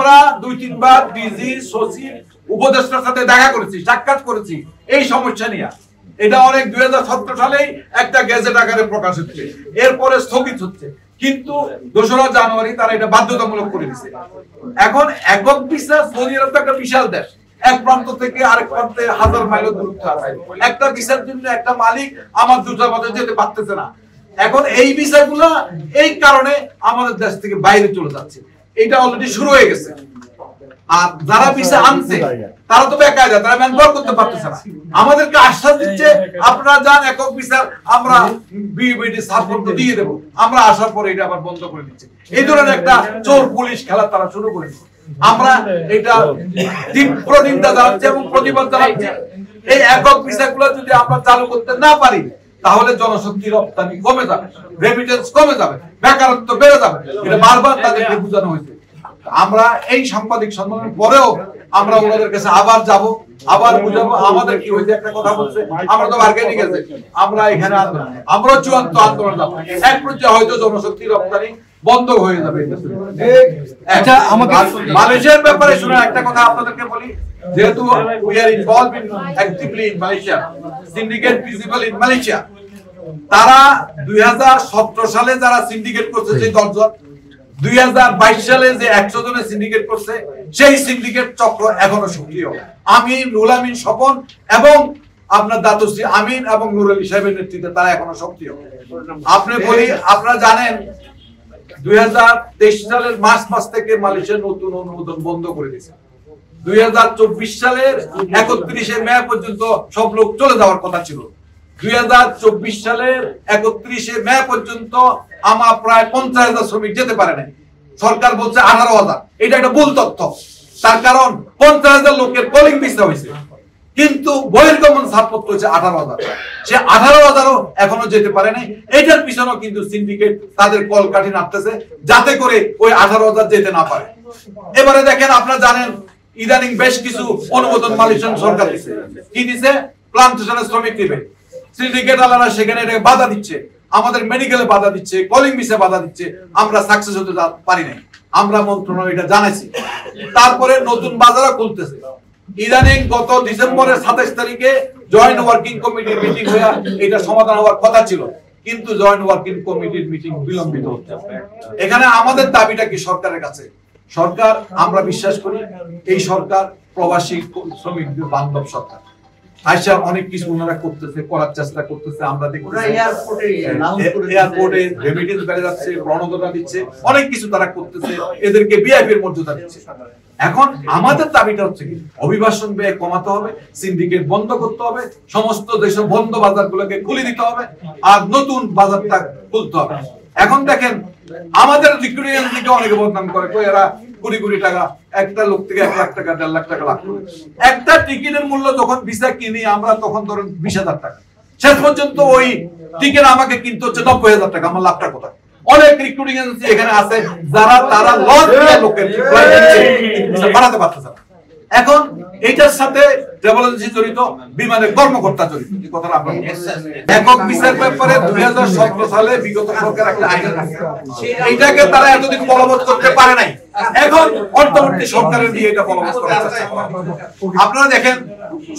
আমরা 2-3 বার ডিজি সচিব উপদেষ্টার সাথে দেখা করেছি, সাক্ষাৎ করেছি এই সমস্যা নিয়ে। এটা অনেক 2017 সালেই একটা গেজেট আকারে প্রকাশ হচ্ছে, এরপরে স্থগিত হচ্ছে, কিন্তু 2রা জানুয়ারি তারা এটা বাধ্যতামূলক করে দিয়েছে। এখন একক ভিসা, সৌদি আরব একটা বিশাল দেশ, এক প্রান্ত থেকে আরেক প্রান্তে 1000 মাইল দূরত্ব আছে। একটা ভিসার জন্য একটা মালিক আমার দূতাবাসে যেতে পারতেছে না। এখন এই ভিসাগুলো এই কারণে আমাদের দেশ থেকে বাইরে চলে যাচ্ছে, এটা অলরেডি শুরু হয়ে গেছে। আর যারা ভিসা আনছে তারা তো বেকায়দা, তারা ম্যানপাওয়ার করতে পারতেছে না। আমাদেরকে আশ্বাস দিচ্ছে আপনারা যান একক ভিসা, আমরা বিবিডি সাপোর্ট দিয়ে দেব। আমরা আসার পরে এটা আবার বন্ধ করে দিচ্ছে। এই ধরনের একটা চোর পুলিশ খেলা তারা শুরু করেছে। আমরা এটা তীব্র নিন্দা জানাচ্ছি এবং প্রতিবাদ জানাচ্ছি। এই একক ভিসাগুলো যদি আমরা চালু করতে না পারি তাহলে জনশক্তি রপ্তানি কমে যাবে, রেমিটেন্স কমে যাবে, বেকারত্ব বেড়ে যাবে। এটা বারবার তাদেরকে বোঝানো হয়েছে। আমরা এই সাংবাদিক সম্মেলনের পরেও আমরা ওনাদের কাছে আবার যাব, আবার বুঝাবো। আমাদের কি হয়েছে একটা কথা বলছে, আমরা তো বার্গেনিং আছে, আমরা এখানে আমরা চূড়ান্ত আন্দোলন যাব। এক পর্যায়ে হয়তো জনশক্তি রপ্তানি বন্ধ হয়ে যাবে। আচ্ছা, আমাকে মালয়েশিয়ার ব্যাপারে শুনে একটা কথা আপনাদেরকে বলি, যেহেতু we are involved in actively in Malaysia, syndicate visible in Malaysia, তারা 2017 সালে যারা সিন্ডিকেট করছে সেই 10 জন, 2022 সালে যে 100 জনের সিন্ডিকেট করছে সেই সিন্ডিকেট চক্র এখনো সক্রিয়। আমিন, নুরুল আমিন স্বপন এবং আপনার দাতুশ্রী আমিন এবং নুরুল আলী সাহেবের নেতৃত্বে তারা এখনো সক্রিয়। আপনি বলি, আপনারা জানেন 2023 সালের মার্চ মাস থেকে মালয়েশিয়ার নতুন অনুমোদন বন্ধ করে দিয়েছে। 2024 সালের 31 মে পর্যন্ত সব লোক চলে যাওয়ার কথা ছিল। 2024 সালের 31 মে পর্যন্ত আমার প্রায় 50,000 শ্রমিক যেতে পারে নাই। সরকার বলছে 18,000। এটা একটা ভুল তথ্য। তার কারণ 50,000 লোকের কলিং ভিসা হয়েছে, কিন্তু বহির্গমন ছাড়পত্র হচ্ছে 18,000। সে 18,000ও এখনো যেতে পারে নাই। এটার পিছনেও কিন্তু সিন্ডিকেট তাদের কলকাঠি নাড়তেছে যাতে করে ওই 18,000 যেতে না পারে। এবারে দেখেন, আপনারা জানেন ইদানিং বেশ কিছু অনুমোদন মালয়েশিয়ান সরকার দিচ্ছে। কি দিচ্ছে? প্লান্টেশনের শ্রমিক দিবে। সিন্ডিকেট আলারা সেখানে এটাকে বাধা দিচ্ছে, আমাদের মেডিকেলে বাধা দিচ্ছে, কলিং ভিসা বাধা দিচ্ছে। আমরা সাকসেস হতে পারি নাই। আমরা মন্ত্রণালয় এটা জানাইছি। তারপরে নতুন বাজারও খুলতেছে। ইদানিং গত ডিসেম্বরের 27 তারিখে জয়েন্ট ওয়ার্কিং কমিটির মিটিং হয়ে এটা সমাধান হওয়ার কথা ছিল, কিন্তু জয়েন্ট ওয়ার্কিং কমিটির মিটিং বিলম্বিত হচ্ছে। এখানে আমাদের দাবিটা কি সরকারের কাছে? সরকার, আমরা বিশ্বাস করি এই সরকার প্রবাসী শ্রমিকদের বান্ধব সরকার। আইসা অনেক কিছু ওনারা করতেছে, করার চেষ্টা করতেছে। আমরা দেখি এয়ারপোর্টে রেমিটেন্স বেড়ে যাচ্ছে, প্রণোদনা দিচ্ছে, অনেক কিছু তারা করতেছে, এদেরকে ভিআইপির মর্যাদা দিচ্ছে। এখন আমাদের দাবিটা হচ্ছে কি, অভিবাসন ব্যয় কমাতে হবে, সিন্ডিকেট বন্ধ করতে হবে, সমস্ত দেশের বন্ধ বাজারগুলোকে খুলে দিতে হবে, আর নতুন বাজারটা খুলতে হবে। এখন দেখেন, আমাদের রিক্রুটমেন্ট থেকে অনেকে বদনাম করে, এরা কোটি কোটি টাকা, একটা লোক থেকে 1 লাখ টাকা 1.5 লাখ টাকা লাভ করে। একটা টিকিটের মূল্য যখন ভিসা কিনি আমরা, তখন ধরেন 20,000 টাকা। শেষ পর্যন্ত ওই টিকিট আমাকে কিনতে হচ্ছে 90,000 টাকা। আমার লাভটা কোথায়? অনেক রিক্রুটিং এজেন্সি এখানে আছে যারা তারা লস দিয়ে লোকের বাড়াতে পারতেছে না। এখন এইটার সাথে ট্রাভেল এজেন্সি জড়িত, বিমানের কর্মকর্তা জড়িত। এই কথাটা আমরা একক ভিসার ব্যাপারে 2017 সালে বিগত সরকার একটা আইন রাখে, এইটাকে তারা এতদিন বলবৎ করতে পারে নাই। এখন অন্তর্বর্তী সরকারের দিয়ে এটা বলবৎ করার চেষ্টা করা। আপনারা দেখেন,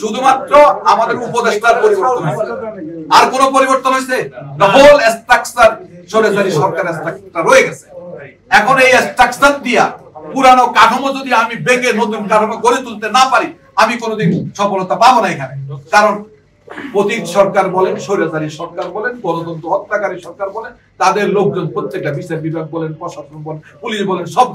শুধুমাত্র আমাদের উপদেষ্টার পরিবর্তন হয়েছে, আর কোন পরিবর্তন হয়েছে? দ্য হোল স্ট্রাকচার সরকারি স্ট্রাকচার রয়ে গেছে। এখন এই স্ট্রাকচার দিয়া পুরানো কাঠামো যদি আমি ভেঙে নতুন কাঠামো গড়ে তুলতে না পারি, আমি কোনোদিন সফলতা পাবো না এখানে। কারণ পতিত সরকার বলেন, স্বৈরাচারী সরকার বলেন, গণতন্ত্র হত্যাকারী সরকার বলেন, তাদের লোকজন প্রত্যেকটা বিচার বিভাগ বলেন, প্রশাসন বলেন, পুলিশ বলেন, সব